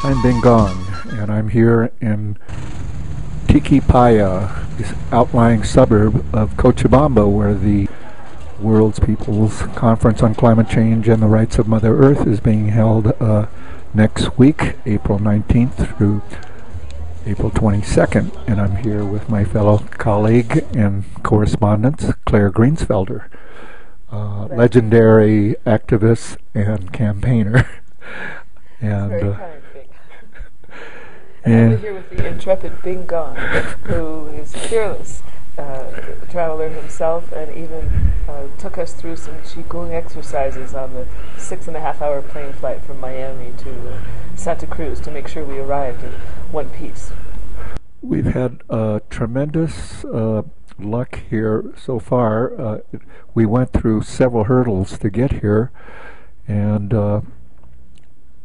I'm Gong, and I'm here in Tiquipaya, this outlying suburb of Cochabamba, where the World's People's Conference on Climate Change and the Rights of Mother Earth is being held next week, April 19th through April 22nd. And I'm here with my fellow colleague and correspondent, Claire Greensfelder, legendary activist and campaigner. And and I'm here with the intrepid Bing Gong, who is fearless traveler himself, and even took us through some Qigong exercises on the 6.5-hour plane flight from Miami to Santa Cruz to make sure we arrived in one piece. We've had tremendous luck here so far. We went through several hurdles to get here, and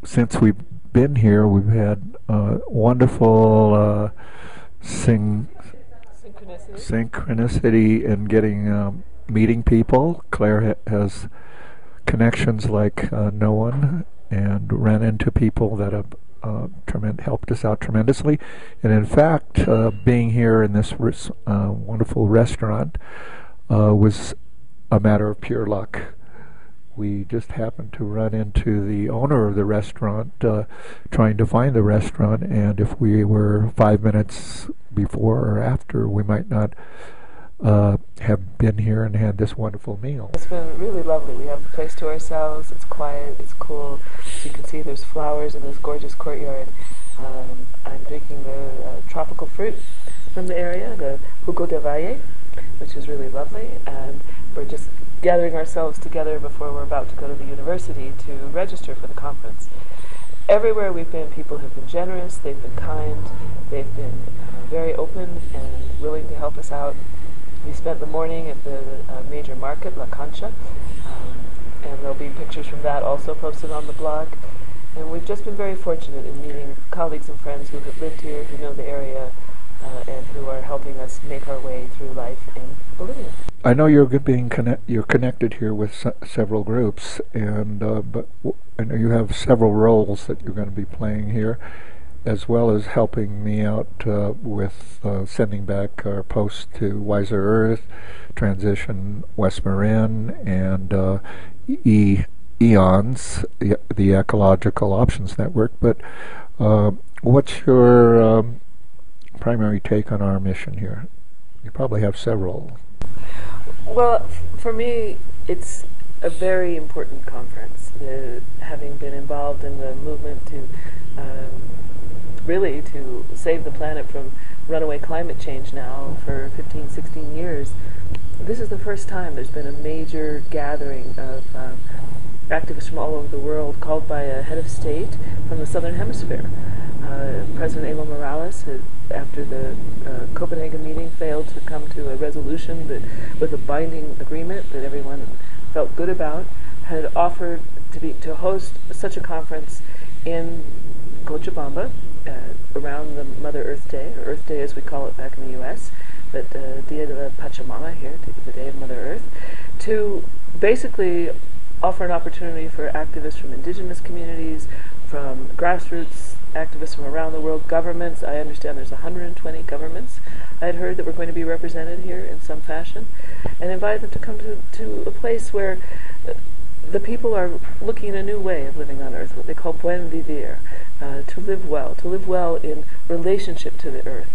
since we've been here, we've had wonderful synchronicity in getting meeting people. Claire has connections like no one, and ran into people that have helped us out tremendously. And in fact, being here in this wonderful restaurant was a matter of pure luck. We just happened to run into the owner of the restaurant trying to find the restaurant, and if we were 5 minutes before or after, we might not have been here and had this wonderful meal. It's been really lovely. We have the place to ourselves. It's quiet, it's cool. As you can see, there's flowers in this gorgeous courtyard. I'm drinking the tropical fruit from the area, the Jugo de Valle, which is really lovely, and we're just gathering ourselves together before we're about to go to the university to register for the conference. Everywhere we've been, people have been generous, they've been kind, they've been very open and willing to help us out. We spent the morning at the major market, La Concha, and there'll be pictures from that also posted on the blog. And we've just been very fortunate in meeting colleagues and friends who have lived here, who know the area, and who are helping us make our way through life in Bolivia. I know you're connected here with several groups, and but I know you have several roles that you're going to be playing here, as well as helping me out with sending back our post to Wiser Earth, Transition West Marin, and EONS, the Ecological Options Network. But what's your primary take on our mission here? You probably have several. Well, for me, it's a very important conference. Having been involved in the movement to really to save the planet from runaway climate change now for 15, 16 years, this is the first time there's been a major gathering of activists from all over the world called by a head of state from the Southern Hemisphere. President Evo Morales, after the Copenhagen meeting, failed to come to a resolution with a binding agreement that everyone felt good about, had offered to host such a conference in Cochabamba around the Mother Earth Day, or Earth Day as we call it back in the U.S., but Dia de la Pachamama here, the Day of Mother Earth, to basically offer an opportunity for activists from indigenous communities, from grassroots activists from around the world, governments. I understand there's 120 governments I had heard that were going to be represented here in some fashion, and invite them to come to a place where the people are looking at a new way of living on Earth, what they call buen vivir, to live well in relationship to the Earth.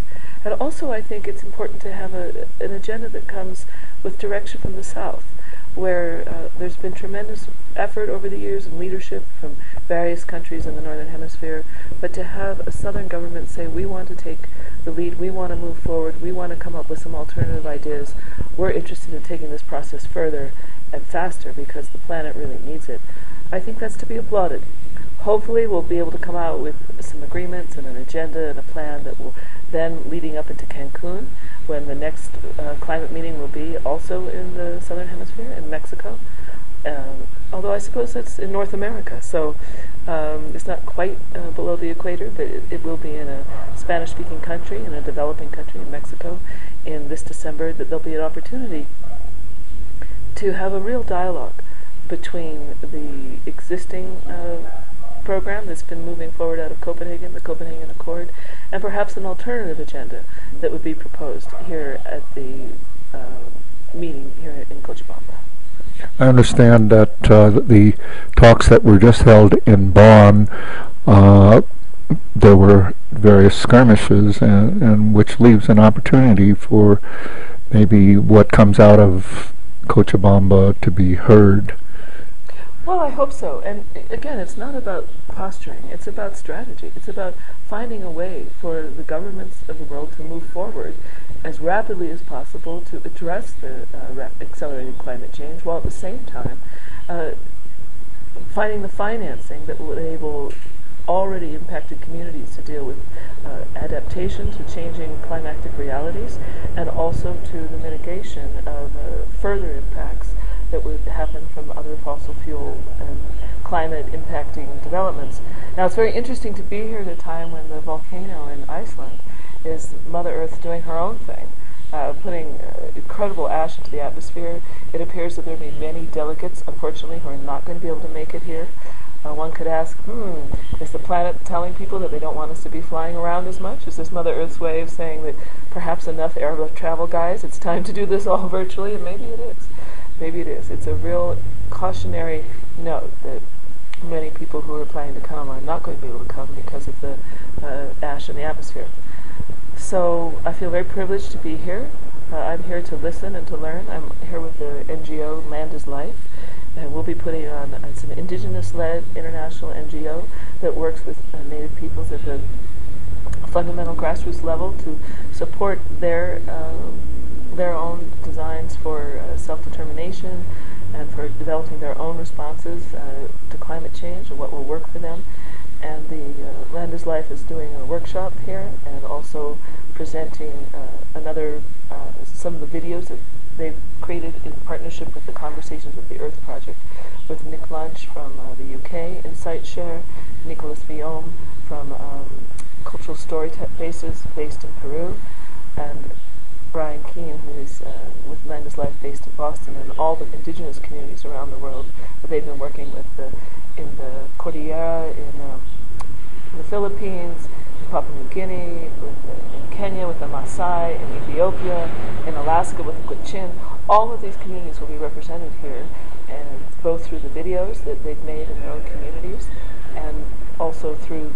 And also I think it's important to have an agenda that comes with direction from the South, where there's been tremendous effort over the years and leadership from various countries in the Northern Hemisphere, but to have a Southern government say, we want to take the lead, we want to move forward, we want to come up with some alternative ideas, we're interested in taking this process further and faster because the planet really needs it. I think that's to be applauded. Hopefully we'll be able to come out with some agreements and an agenda and a plan that will then, leading up into Cancun, when the next climate meeting will be also in the Southern Hemisphere, in Mexico. Although I suppose that's in North America, so it's not quite below the equator, but it will be in a Spanish-speaking country, in a developing country, in Mexico, in this December, that there'll be an opportunity to have a real dialogue between the existing program that's been moving forward out of Copenhagen, the Copenhagen Accord, and perhaps an alternative agenda that would be proposed here at the meeting here in Cochabamba. I understand that the talks that were just held in Bonn, there were various skirmishes, and which leaves an opportunity for maybe what comes out of Cochabamba to be heard. Well, I hope so. And again, it's not about posturing. It's about strategy. It's about finding a way for the governments of the world to move forward as rapidly as possible to address the accelerated climate change, while at the same time finding the financing that will enable already impacted communities to deal with adaptation to changing climatic realities, and also to the mitigation of further impacts that would happen from other fossil fuel and climate impacting developments. Now, it's very interesting to be here at a time when the volcano in Iceland is Mother Earth doing her own thing, putting incredible ash into the atmosphere. It appears that there may be many delegates, unfortunately, who are not going to be able to make it here. One could ask, is the planet telling people that they don't want us to be flying around as much? Is this Mother Earth's way of saying that perhaps enough airlift travel, guys? It's time to do this all virtually, and maybe it is. Maybe it is. It's a real cautionary note that many people who are planning to come are not going to be able to come because of the ash in the atmosphere. So I feel very privileged to be here. I'm here to listen and to learn. I'm here with the NGO Land is Life, and we'll be putting on, it's an indigenous-led international NGO that works with Native peoples at the fundamental grassroots level to support their own designs for self-determination and for developing their own responses to climate change and what will work for them. And the Land is Life is doing a workshop here and also presenting some of the videos that they've created in partnership with the Conversations with the Earth project, with Nick Lunch from the UK, Insight Share, Nicholas Viome from Cultural Story Bases based in Peru, and Brian Keane, who is with Land is Life based in Boston, and all the indigenous communities around the world that they've been working with in the Cordillera, in the Philippines, in Papua New Guinea, in Kenya with the Maasai, in Ethiopia, in Alaska with the Gwich'in. All of these communities will be represented here, and both through the videos that they've made in their own communities, and also through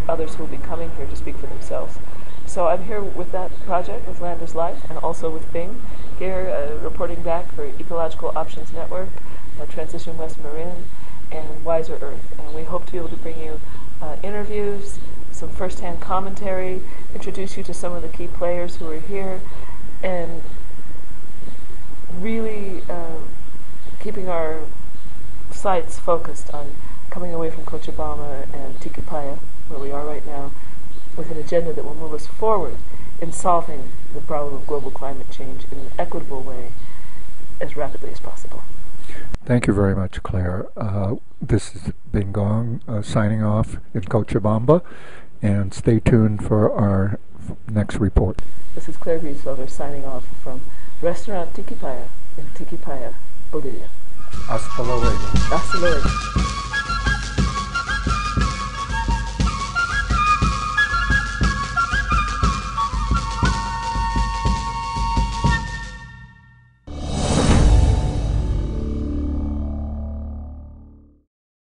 others who will be coming here to speak for themselves. So I'm here with that project, with Land is Life, and also with Bing, here reporting back for Ecological Options Network, Transition West Marin, and Wiser Earth. And we hope to be able to bring you interviews, some first-hand commentary, introduce you to some of the key players who are here, and really keeping our sights focused on coming away from Cochabamba and Tikipaya, where we are right now, with an agenda that will move us forward in solving the problem of global climate change in an equitable way as rapidly as possible. Thank you very much, Claire. This has been Gong signing off in Cochabamba, and stay tuned for our next report. This is Claire Greensfelder signing off from Restaurant Tikipaya in Tikipaya, Bolivia. Hasta luego. Hasta luego.